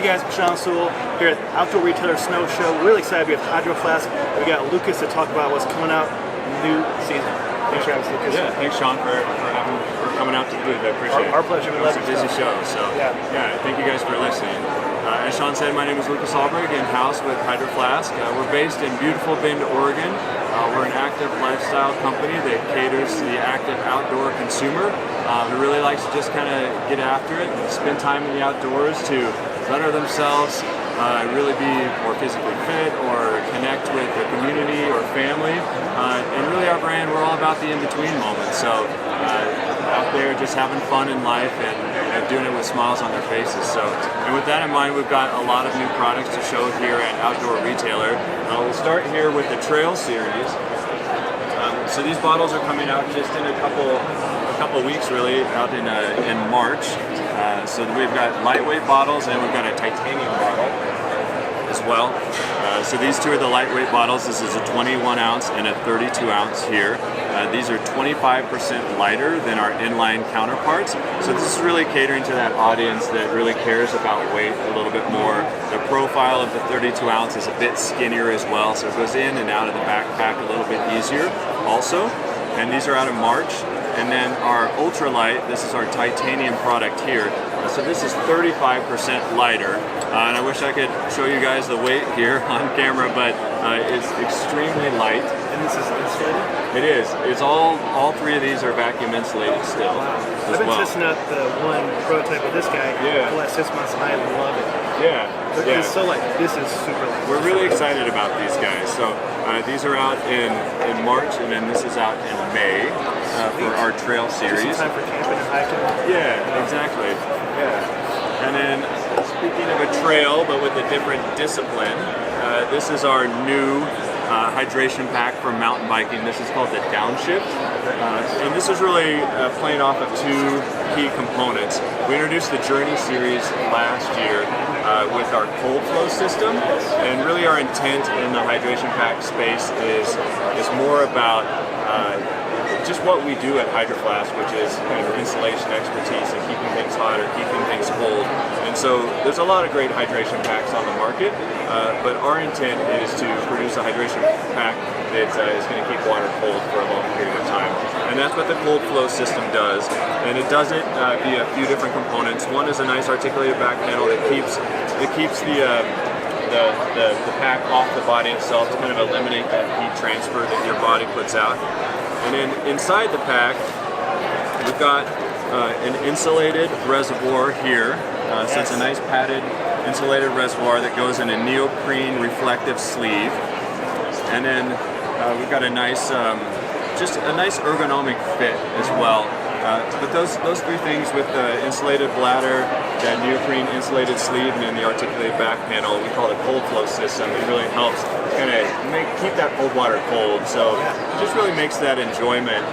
guys, Sean Sewell here at Outdoor Retailer Snow Show. We're really excited to be with Hydro Flask. We got Lucas to talk about what's coming out new season. Thanks for having us, Lucas. Yeah, thanks Sean for coming out to the booth. I appreciate it. Our pleasure. It was a busy show, so yeah, thank you guys for listening. As Sean said, my name is Lucas Alberg, in-house with Hydro Flask. We're based in beautiful Bend, Oregon. We're an active lifestyle company that caters to the active outdoor consumer who really likes to just kind of get after it and spend time in the outdoors to better themselves, really be more physically fit or connect with their community or family. And really our brand, we're all about the in-between moments. So out there just having fun in life and doing it with smiles on their faces. So, and with that in mind, we've got a lot of new products to show here at Outdoor Retailer. We'll start here with the Trail Series. So these bottles are coming out just in a couple weeks, really, out in March. So we've got lightweight bottles and we've got a titanium bottle as well. So these two are the lightweight bottles. This is a 21 ounce and a 32 ounce here. These are 25% lighter than our inline counterparts. So this is really catering to that audience that really cares about weight a little bit more. The profile of the 32 ounce is a bit skinnier as well, so it goes in and out of the backpack a little bit easier also. And these are out of March. And then our ultralight, this is our titanium product here. So this is 35% lighter. And I wish I could show you guys the weight here on camera, but it's extremely light. And this is insulated? It is. It's all three of these are vacuum insulated still. Wow. I've been testing out the one prototype of this guy for the last 6 months and I love it. Yeah. It's so light. This is super light. We're really excited about these guys. So these are out in March, and then this is out in May for our Trail Series. Just in time for camping and hiking. Yeah, exactly. Yeah. And then speaking of a trail, but with a different discipline, this is our new hydration pack for mountain biking. This is called the Downshift. And this is really playing off of two key components. We introduced the Journey series last year with our cold flow system, and really our intent in the hydration pack space is more about just what we do at Hydro Flask, which is kind of insulation expertise and keeping things hot or keeping things cold. And so there's a lot of great hydration packs on the market, but our intent is to produce a hydration pack that is going to keep water cold for a long period of time. And that's what the cold flow system does. And it does it via a few different components. One is a nice articulated back panel that keeps the pack off the body itself to kind of eliminate that heat transfer that your body puts out. And then inside the pack, we've got an insulated reservoir here. So it's a nice padded insulated reservoir that goes in a neoprene reflective sleeve. And then we've got a nice, just a nice ergonomic fit as well. But those three things with the insulated bladder, that neoprene insulated sleeve, and then the articulated back panel, we call it a cold flow system. It really helps kind of keep that cold water cold. So it just really makes that enjoyment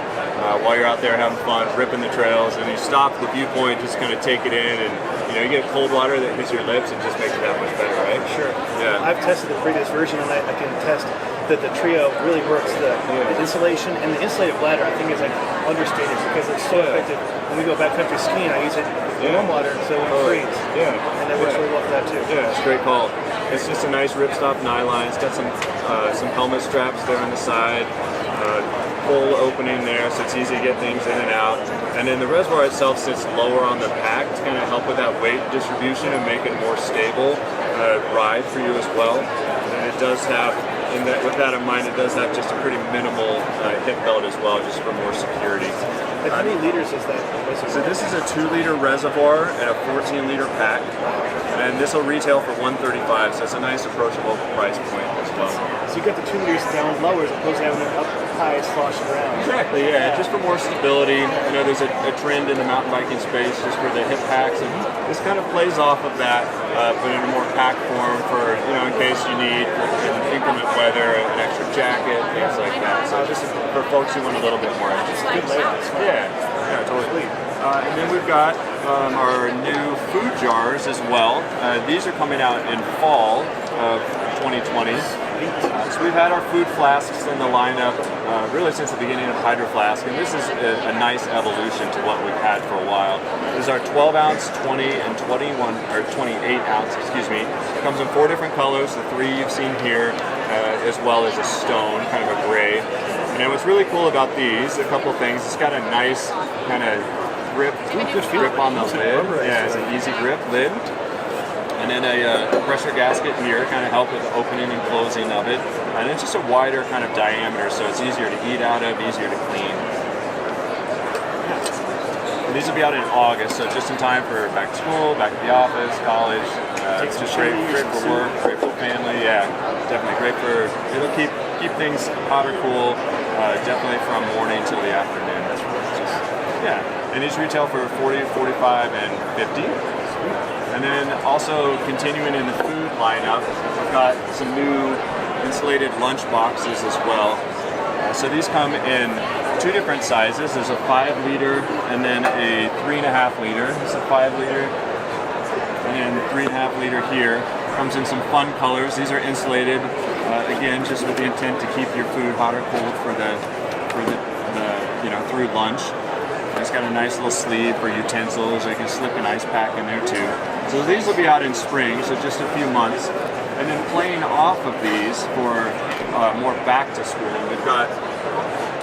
while you're out there having fun, ripping the trails, and you stop at the viewpoint, just kind of take it in, and you get cold water that hits your lips and just makes it that much better, right? Sure. Yeah. I've tested the previous version and I can test that the trio really works. The insulation and the insulated bladder I think is like understated because it's so effective. When we go backcountry skiing, I use it in warm water so it won't freeze. Yeah. And that works really well for that too. Yeah, it's a great call. It's just a nice ripstop nylon. It's got some helmet straps there on the side. Full opening there, so it's easy to get things in and out. And then the reservoir itself sits lower on the pack to kind of help with that weight distribution and make it more stable ride for you as well. And it does have, with that in mind, it does have just a pretty minimal hip belt as well, just for more security. And how many liters is that? So this is a 2-liter reservoir and a 14-liter pack, and this will retail for $135, so it's a nice approachable price point as well. So you get the 2 liters down lower as opposed to having it up high sloshing around. Exactly, yeah, just for more stability. There's a trend in the mountain biking space just for the hip packs, and this kind of plays off of that, but in a more packed form for, in case you need in inclement weather, an extra jacket, things like that. So just for folks who want a little bit more extra. Good label. Yeah, totally. And then we've got our new food jars as well. These are coming out in fall of 2020. So we've had our food flasks in the lineup really since the beginning of Hydro Flask, and this is a nice evolution to what we've had for a while. This is our 12 ounce, 20, and 21, or 28 ounce, excuse me. It comes in 4 different colors, the 3 you've seen here, as well as a stone, kind of a gray. And then what's really cool about these, a couple things, it's got a nice kind of grip on the lid. Yeah, it's an easy grip lid. And then a pressure gasket here, kind of help with the opening and closing of it. And it's just a wider kind of diameter, so it's easier to eat out of, easier to clean. And these will be out in August, so just in time for back to school, back to the office, college. It's just great for work, great for family. Yeah, definitely great for. It'll keep things hot or cool, definitely from morning till the afternoon. That's just, yeah. And these retail for 40, 45, and 50. And then also continuing in the food lineup, we've got some new insulated lunchboxes as well. So these come in 2 different sizes. There's a 5 liter and then a 3.5 liter. This is a 5 liter and then 3.5 liter here. Comes in some fun colors. These are insulated, again, just with the intent to keep your food hot or cold for the through lunch. It's got a nice little sleeve for utensils. You can slip an ice pack in there too. So these will be out in spring, so just a few months. And then playing off of these for more back to school, we've got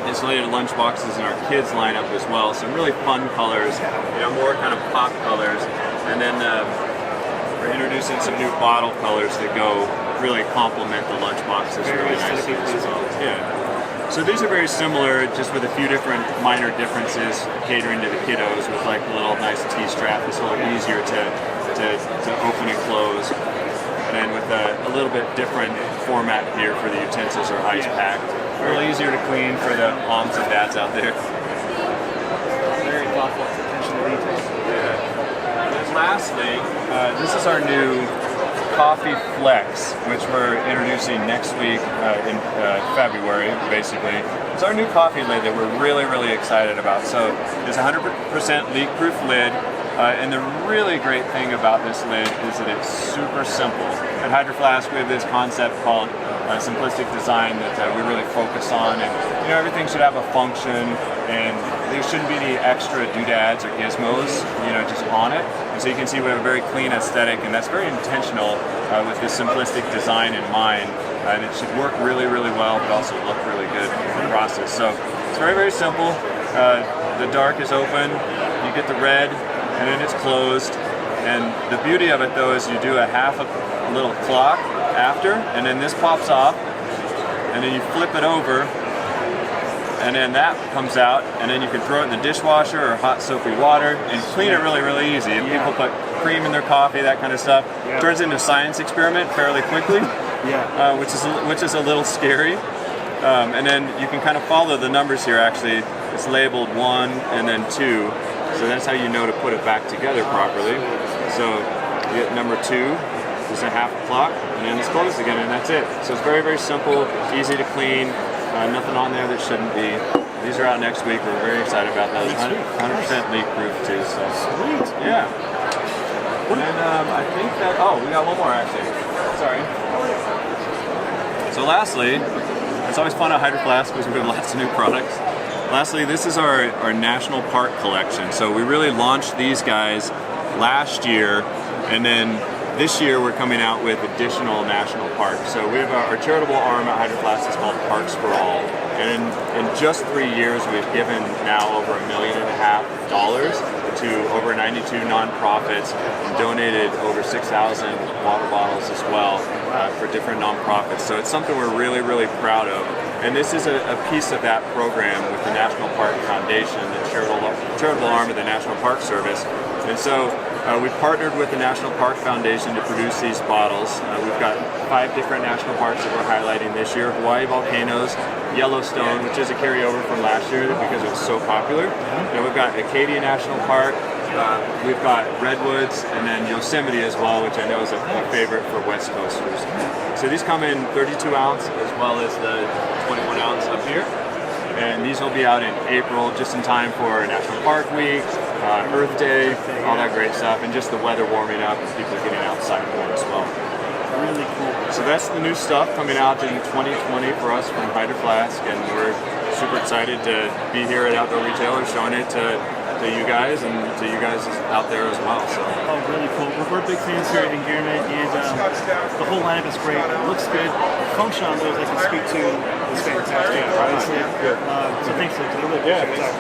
insulated lunchboxes in our kids lineup as well. Some really fun colors, more kind of pop colors. And then we're introducing some new bottle colors that go really complement the lunchboxes really nicely as well. Yeah. So these are very similar, just with a few different minor differences, catering to the kiddos with like a little nice T-strap. It's a little easier to open and close. And then with a little bit different format here for the utensils or ice pack. A little easier to clean for the moms and dads out there. Very thoughtful attention to detail. Yeah. And then lastly, this is our new Coffee Flex, which we're introducing next week in February, basically. It's our new coffee lid that we're really, really excited about. So it's a 100% leak-proof lid, and the really great thing about this lid is that it's super simple. At Hydro Flask, we have this concept called simplistic design that we really focus on, and everything should have a function, and there shouldn't be any extra doodads or gizmos, just on it. And so you can see we have a very clean aesthetic, and that's very intentional with this simplistic design in mind. And it should work really, really well, but also look really good in the process. So it's very, very simple. The dark is open, you get the red, and then it's closed. And the beauty of it, though, is you do a little clock after, and then this pops off, and then you flip it over, and then that comes out, and then you can throw it in the dishwasher or hot soapy water and clean it really, really easy. If people put cream in their coffee, that kind of stuff, it turns into a science experiment fairly quickly, which is a little scary. And then you can kind of follow the numbers here. Actually, it's labeled 1 and then 2, so that's how you know to put it back together properly. So you get number 2, just a half a clock, and then it's closed again, and that's it. So it's very, very simple, easy to clean. Nothing on there that shouldn't be. These are out next week. We're very excited about those. 100% leak proof too. So sweet. Yeah. And then I think that. Oh, we got one more actually. Sorry. So lastly, it's always fun at Hydro Flask because we have lots of new products. Lastly, this is our National Park collection. So we really launched these guys last year, and then this year we're coming out with additional national parks. So we have our charitable arm at Hydro Flask is called Parks for All. And in just 3 years we've given now over $1.5 million to over 92 nonprofits and donated over 6,000 water bottles as well for different nonprofits. So it's something we're really, really proud of. And this is a piece of that program with the National Park Foundation, the charitable arm of the National Park Service. And so we partnered with the National Park Foundation to produce these bottles. We've got 5 different national parks that we're highlighting this year. Hawaii Volcanoes, Yellowstone, which is a carryover from last year because it was so popular. And we've got Acadia National Park, we've got Redwoods, and then Yosemite as well, which I know is a favorite for West Coasters. So these come in 32 ounce as well as the 21 ounce up here. And these will be out in April, just in time for National Park Week, Earth Day, all that great stuff, and just the weather warming up and people are getting outside more as well. Really cool. So that's the new stuff coming out in 2020 for us from Hydro Flask, and we're super excited to be here at Outdoor Retailer showing it to you guys and to you guys out there as well. So. Oh, really cool. We're big fans here at Engearment, and the whole lineup is great. It looks good. Function on those I can speak to is fantastic. Obviously. So thanks, Luke. I really appreciate it.